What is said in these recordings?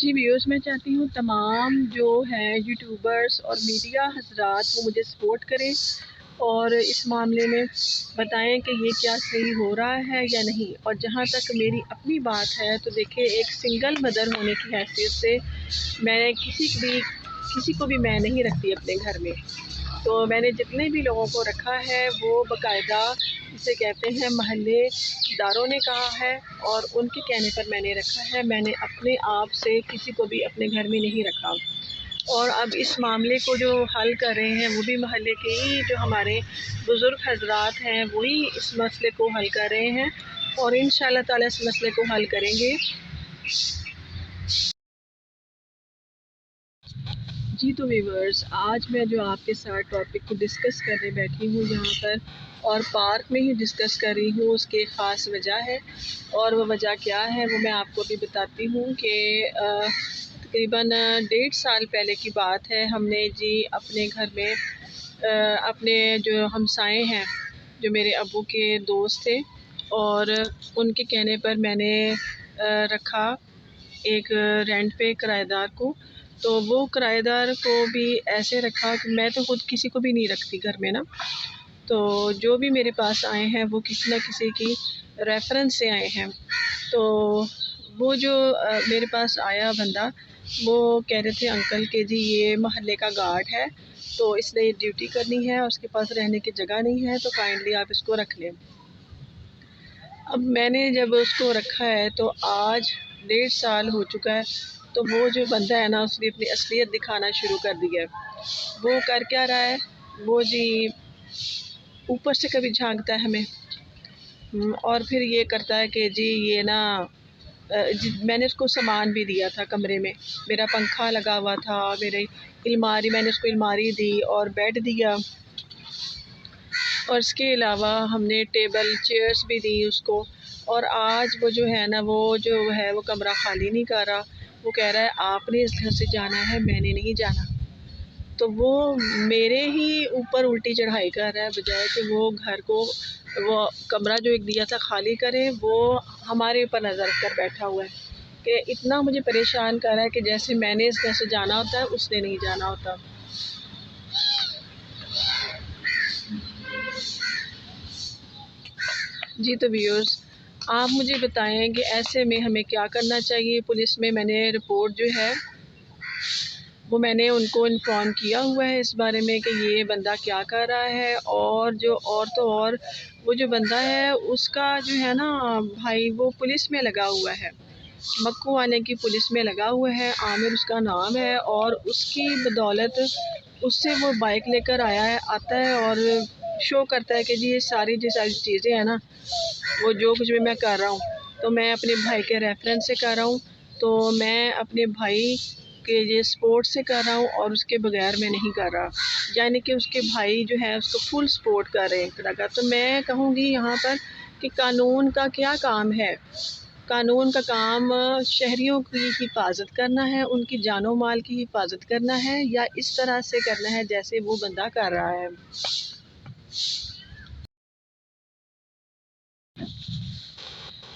جی viewers, میں چاہتی ہوں تمام جو ہیں یوٹیوبرز اور میڈیا حضرات وہ مجھے سپورٹ کریں اور اس معاملے میں بتائیں کہ یہ کیا صحیح ہو رہا ہے یا نہیں۔ اور جہاں تک میری اپنی بات ہے تو دیکھیں، ایک سنگل مدر ہونے کی حیثیت سے میں کسی کو بھی میں نہیں رکھتی اپنے گھر میں۔ تو میں نے جتنے بھی لوگوں کو رکھا ہے وہ باقاعدہ جسے کہتے ہیں محلے داروں نے کہا ہے اور ان کے کہنے پر میں نے رکھا ہے۔ میں نے اپنے آپ سے کسی کو بھی اپنے گھر میں نہیں رکھا۔ اور اب اس معاملے کو جو حل کر رہے ہیں وہ بھی محلے کے ہی جو ہمارے بزرگ حضرات ہیں وہی اس مسئلے کو حل کر رہے ہیں اور انشاءاللہ تعالی اس مسئلے کو حل کریں گے۔ جی تو ویورز، آج میں جو آپ کے ساتھ ٹاپک کو ڈسکس کرنے بیٹھی ہوں یہاں پر اور پارک میں ہی ڈسکس کر رہی ہوں، اس کی ایک خاص وجہ ہے اور وہ وجہ کیا ہے وہ میں آپ کو بھی بتاتی ہوں کہ تقریباً 1.5 سال پہلے کی بات ہے۔ ہم نے جی اپنے گھر میں اپنے جو ہمسائے ہیں جو میرے ابو کے دوست تھے اور ان کے کہنے پر میں نے رکھا ایک رینٹ پہ کرایہ دار کو۔ تو وہ کرایہ دار کو بھی ایسے رکھا کہ میں تو خود کسی کو بھی نہیں رکھتی گھر میں نا، تو جو بھی میرے پاس آئے ہیں وہ کسی نہ کسی کی ریفرنس سے آئے ہیں۔ تو وہ جو میرے پاس آیا بندہ وہ کہہ رہے تھے انکل کہ جی یہ محلے کا گارڈ ہے تو اس نے ڈیوٹی کرنی ہے اور اس کے پاس رہنے کی جگہ نہیں ہے، تو کائنڈلی آپ اس کو رکھ لیں۔ اب میں نے جب اس کو رکھا ہے تو آج 1.5 سال ہو چکا ہے، تو وہ جو بندہ ہے نا اس نے اپنی اصلیت دکھانا شروع کر دی ہے۔ وہ کر کیا رہا ہے، وہ جی اوپر سے کبھی جھانکتا ہے ہمیں اور پھر یہ کرتا ہے کہ جی یہ نا میں نے اس کو سامان بھی دیا تھا کمرے میں، میرا پنکھا لگا ہوا تھا، میری الماری، میں نے اس کو الماری دی اور بیڈ دیا اور اس کے علاوہ ہم نے ٹیبل چیئرز بھی دی اس کو۔ اور آج وہ جو ہے نا وہ کمرہ خالی نہیں کر رہا، وہ کہہ رہا ہے آپ نے اس گھر سے جانا ہے، میں نے نہیں جانا۔ تو وہ میرے ہی اوپر الٹی چڑھائی کر رہا ہے، بجائے کہ وہ گھر کو وہ کمرہ جو ایک دیا تھا خالی کرے، وہ ہمارے اوپر نظر رکھ کر بیٹھا ہوا ہے کہ اتنا مجھے پریشان کر رہا ہے کہ جیسے میں نے اس گھر سے جانا ہوتا ہے اس نے نہیں جانا ہوتا۔ جی تو ویورز، آپ مجھے بتائیں کہ ایسے میں ہمیں کیا کرنا چاہیے۔ پولیس میں نے رپورٹ جو ہے وہ میں نے ان کو انفارم کیا ہوا ہے اس بارے میں کہ یہ بندہ کیا کر رہا ہے، اور وہ جو بندہ ہے اس کا جو ہے نا بھائی وہ پولیس میں لگا ہوا ہے، مکو والے کی پولیس میں لگا ہوا ہے، عامر اس کا نام ہے، اور اس کی بدولت اس سے وہ بائک لے کر آتا ہے اور شو کرتا ہے کہ جی یہ ساری چیزیں ہیں نا وہ جو کچھ بھی میں کر رہا ہوں تو میں اپنے بھائی کے ریفرنس سے کر رہا ہوں، تو میں اپنے بھائی کے یہ سپورٹ سے کر رہا ہوں اور اس کے بغیر میں نہیں کر رہا، یعنی کہ اس کے بھائی جو ہے اس کو فل سپورٹ کر رہے ہیں ایک طرح کا۔ تو میں کہوں گی یہاں پر کہ قانون کا کیا کام ہے۔ قانون کا کام شہریوں کی حفاظت کرنا ہے، ان کی جان و مال کی حفاظت کرنا ہے، یا اس طرح سے کرنا ہے جیسے وہ بندہ کر رہا ہے۔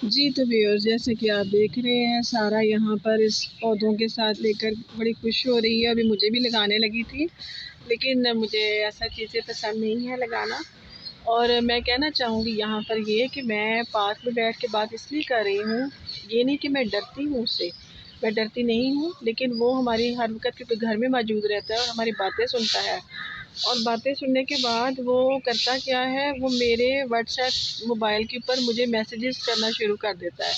جی تو ویورز، جیسے کہ آپ دیکھ رہے ہیں سارا یہاں پر اس پودوں کے ساتھ لے کر بڑی خوش ہو رہی ہے۔ ابھی مجھے بھی لگانے لگی تھی لیکن مجھے ایسا چیزیں پسند نہیں ہے لگانا، اور میں کہنا چاہوں گی یہاں پر یہ کہ میں پارک میں بیٹھ کے بات اس لیے کر رہی ہوں، یہ نہیں کہ میں ڈرتی ہوں اس سے، میں ڈرتی نہیں ہوں، لیکن وہ ہماری ہر وقت کے گھر میں موجود رہتا ہے اور ہماری باتیں سنتا ہے، اور باتیں سننے کے بعد وہ کرتا کیا ہے، وہ میرے واٹس ایپ موبائل کے اوپر مجھے میسیجز کرنا شروع کر دیتا ہے۔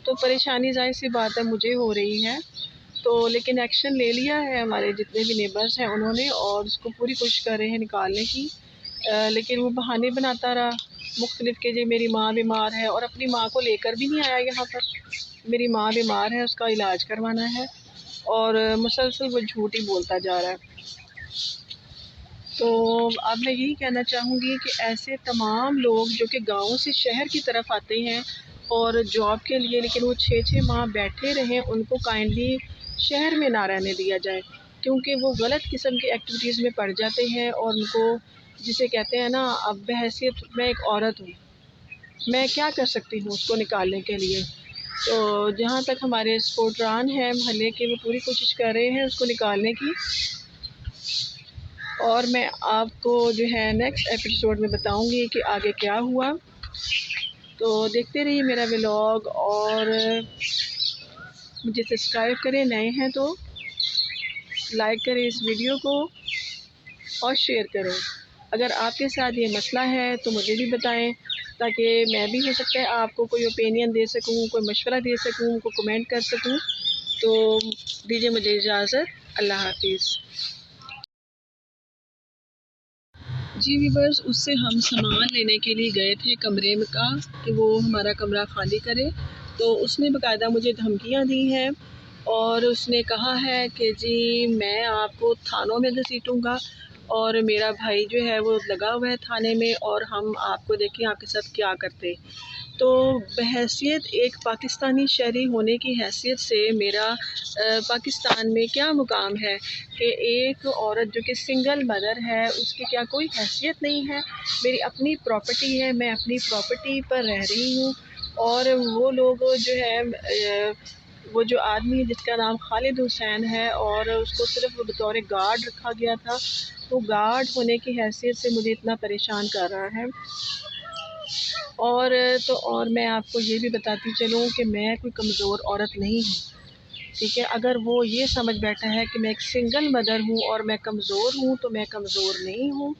تو پریشانی ظاہر سی بات ہے مجھے ہو رہی ہے، تو لیکن ایکشن لے لیا ہے ہمارے جتنے بھی نیبرز ہیں انہوں نے، اور اس کو پوری کوشش کر رہے ہیں نکالنے کی، لیکن وہ بہانے بناتا رہا مختلف کہ جی میری ماں بیمار ہے، اور اپنی ماں کو لے کر بھی نہیں آیا یہاں پر، میری ماں بیمار ہے اس کا علاج کروانا ہے، اور مسلسل وہ جھوٹ ہی بولتا جا رہا ہے۔ تو اب میں یہی کہنا چاہوں گی کہ ایسے تمام لوگ جو کہ گاؤں سے شہر کی طرف آتے ہیں اور جاب کے لیے، لیکن وہ 6 ماہ بیٹھے رہیں، ان کو کائنڈلی شہر میں نہ رہنے دیا جائے، کیونکہ وہ غلط قسم کی ایکٹیویٹیز میں پڑ جاتے ہیں، اور ان کو جسے کہتے ہیں نا، اب بحیثیت میں ایک عورت ہوں، میں کیا کر سکتی ہوں اس کو نکالنے کے لیے۔ تو جہاں تک ہمارے سپورٹران ہیں محلے کے، وہ پوری کوشش کر رہے ہیں اس کو نکالنے کی، اور میں آپ کو جو ہے نیکسٹ ایپیسوڈ میں بتاؤں گی کہ آگے کیا ہوا۔ تو دیکھتے رہیے میرا ولاگ، اور مجھے سبسکرائب کریں، نئے ہیں تو لائک کریں اس ویڈیو کو اور شیئر کریں۔ اگر آپ کے ساتھ یہ مسئلہ ہے تو مجھے بھی بتائیں، تاکہ میں بھی ہو سکتا ہے آپ کو کوئی اوپینین دے سکوں، کوئی مشورہ دے سکوں، کوئی کمنٹ کر سکوں۔ تو دیجیے مجھے اجازت، اللہ حافظ۔ جی ویورز، اس سے ہم سامان لینے کے لیے گئے تھے کمرے میں کا، کہ وہ ہمارا کمرہ خالی کرے، تو اس نے باقاعدہ مجھے دھمکیاں دی ہیں، اور اس نے کہا ہے کہ جی میں آپ کو تھانوں میں گھسیٹوں گا، اور میرا بھائی جو ہے وہ لگا ہوا ہے تھانے میں، اور ہم آپ کو دیکھیں آپ کے ساتھ کیا کرتے۔ تو بحیثیت ایک پاکستانی شہری ہونے کی حیثیت سے میرا پاکستان میں کیا مقام ہے کہ ایک عورت جو کہ سنگل مدر ہے، اس کی کیا کوئی حیثیت نہیں ہے؟ میری اپنی پراپرٹی ہے، میں اپنی پراپرٹی پر رہ رہی ہوں، اور وہ لوگ جو ہے وہ جو آدمی جس کا نام خالد حسین ہے، اور اس کو صرف بطور گارڈ رکھا گیا تھا، وہ گارڈ ہونے کی حیثیت سے مجھے اتنا پریشان کر رہا ہے۔ اور میں آپ کو یہ بھی بتاتی چلوں کہ میں کوئی کمزور عورت نہیں ہوں، ٹھیک ہے؟ اگر وہ یہ سمجھ بیٹھا ہے کہ میں ایک سنگل مدر ہوں اور میں کمزور ہوں، تو میں کمزور نہیں ہوں۔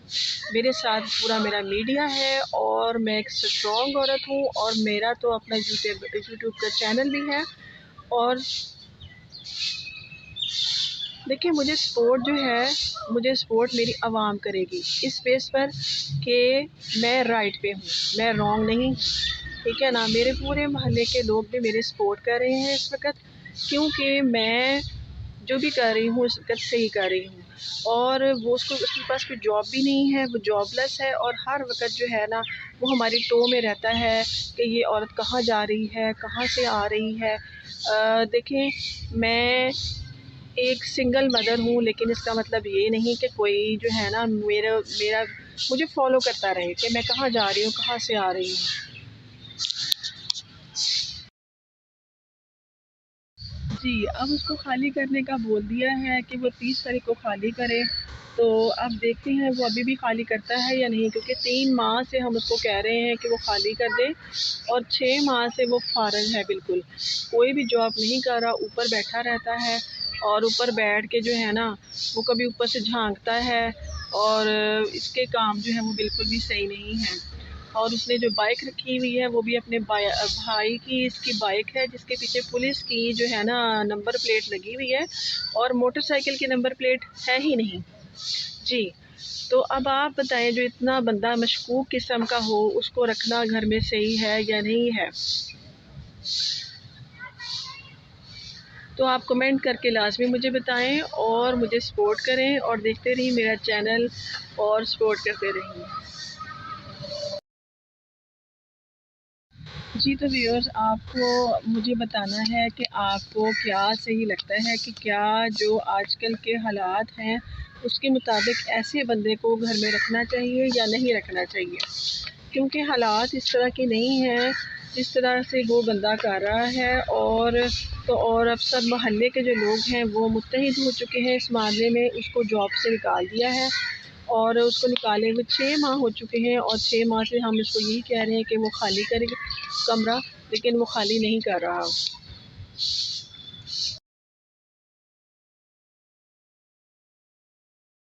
میرے ساتھ پورا میرا میڈیا ہے، اور میں ایک اسٹرانگ عورت ہوں، اور میرا تو اپنا یوٹیوب کا چینل بھی ہے، اور دیکھیں مجھے سپورٹ میری عوام کرے گی، اس بیس پر کہ میں رائٹ پہ ہوں، میں رانگ نہیں ہوں، ٹھیک ہے نا؟ میرے پورے محلے کے لوگ بھی میرے سپورٹ کر رہے ہیں اس وقت، کیونکہ میں جو بھی کر رہی ہوں اس وقت صحیح کر رہی ہوں، اور اس کے پاس کوئی جاب بھی نہیں ہے، وہ جاب لیس ہے، اور ہر وقت جو ہے نا وہ ہماری ٹو میں رہتا ہے کہ یہ عورت کہاں جا رہی ہے، کہاں سے آ رہی ہے۔ دیکھیں میں ایک سنگل مدر ہوں، لیکن اس کا مطلب یہ نہیں کہ کوئی جو ہے نا میرا مجھے فالو کرتا رہے کہ میں کہاں جا رہی ہوں، کہاں سے آ رہی ہوں۔ جی اب اس کو خالی کرنے کا بول دیا ہے کہ وہ 30 تاریخ کو خالی کرے، تو اب دیکھتے ہیں وہ ابھی بھی خالی کرتا ہے یا نہیں، کیونکہ 3 ماہ سے ہم اس کو کہہ رہے ہیں کہ وہ خالی کر دے، اور 6 ماہ سے وہ فارغ ہے، بالکل کوئی بھی جاب نہیں کر رہا، اوپر بیٹھا رہتا ہے، اور اوپر بیٹھ کے جو ہے نا وہ کبھی اوپر سے جھانکتا ہے، اور اس کے کام جو ہے وہ بالکل بھی صحیح نہیں ہے۔ اور اس نے جو بائک رکھی ہوئی ہے وہ بھی اپنے بھائی کی، اس کی بائک ہے جس کے پیچھے پولیس کی جو ہے نا نمبر پلیٹ لگی ہوئی ہے، اور موٹر سائیکل کی نمبر پلیٹ ہے ہی نہیں۔ جی تو اب آپ بتائیں، جو اتنا بندہ مشکوک قسم کا ہو، اس کو رکھنا گھر میں صحیح ہے یا نہیں ہے؟ تو آپ کمنٹ کر کے لازمی مجھے بتائیں، اور مجھے سپورٹ کریں، اور دیکھتے رہیں میرا چینل، اور سپورٹ کرتے رہیں۔ جی تو ویورز، آپ کو مجھے بتانا ہے کہ آپ کو کیا صحیح لگتا ہے، کہ کیا جو آج کل کے حالات ہیں اس کے مطابق ایسے بندے کو گھر میں رکھنا چاہیے یا نہیں رکھنا چاہیے، کیونکہ حالات اس طرح کے نہیں ہیں جس طرح سے وہ بندہ کر رہا ہے، اور اب سب محلے کے جو لوگ ہیں وہ متحد ہو چکے ہیں اس معاملے میں، اس کو جاب سے نکال دیا ہے، اور اس کو نکالے ہوئے 6 ماہ ہو چکے ہیں، اور 6 ماہ سے ہم اس کو یہی کہہ رہے ہیں کہ وہ خالی کرے کمرہ، لیکن وہ خالی نہیں کر رہا۔